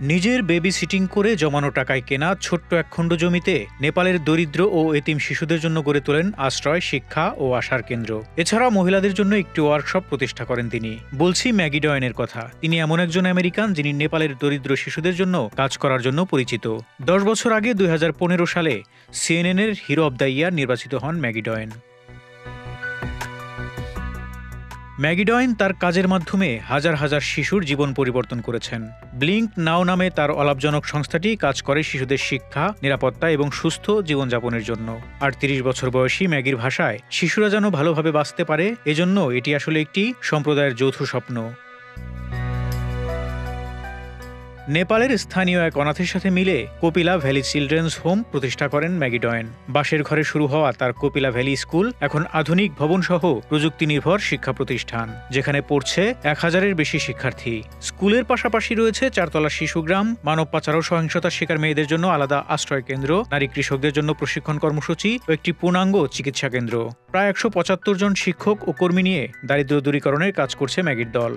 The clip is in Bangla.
নিজের বেবি সিটিং করে জমানো টাকায় কেনা ছোট্ট এক খণ্ড জমিতে নেপালের দরিদ্র ও এতিম শিশুদের জন্য গড়ে তোলেন আশ্রয়, শিক্ষা ও আশার কেন্দ্র। এছাড়া মহিলাদের জন্য একটি ওয়ার্কশপ প্রতিষ্ঠা করেন তিনি। বলছি ম্যাগি ডয়েনের কথা। তিনি এমন একজন আমেরিকান যিনি নেপালের দরিদ্র শিশুদের জন্য কাজ করার জন্য পরিচিত। 10 বছর আগে 2015 সালে সিএনএনের হিরো অব দ্য ইয়ার নির্বাচিত হন ম্যাগি ডয়েন। ম্যাগি ডয়েন তার কাজের মাধ্যমে হাজার হাজার শিশুর জীবন পরিবর্তন করেছেন। ব্লিঙ্ক নাও নামে তার অলাভজনক সংস্থাটি কাজ করে শিশুদের শিক্ষা, নিরাপত্তা এবং সুস্থ জীবনযাপনের জন্য। আর 30 বছর বয়সী ম্যাগির ভাষায়, শিশুরা যেন ভালোভাবে বাঁচতে পারে, এজন্য এটি আসলে একটি সম্প্রদায়ের যৌথ স্বপ্ন। নেপালের স্থানীয় এক অনাথের সাথে মিলে কপিলা ভ্যালি চিলড্রেন্স হোম প্রতিষ্ঠা করেন ম্যাগি ডয়েন। বাঁশের ঘরে শুরু হওয়া তার কপিলা ভ্যালি স্কুল এখন আধুনিক ভবনসহ প্রযুক্তি নির্ভর শিক্ষা প্রতিষ্ঠান, যেখানে পড়ছে 1000-এর বেশি শিক্ষার্থী। স্কুলের পাশাপাশি রয়েছে 4 তলা শিশুগ্রাম, মানব পাচার ও সহিংসতার শিকার মেয়েদের জন্য আলাদা আশ্রয় কেন্দ্র, নারী কৃষকদের জন্য প্রশিক্ষণ কর্মসূচি ও একটি পূর্ণাঙ্গ চিকিৎসা কেন্দ্র। প্রায় 175 জন শিক্ষক ও কর্মী নিয়ে দারিদ্র্য দূরীকরণের কাজ করছে ম্যাগির দল।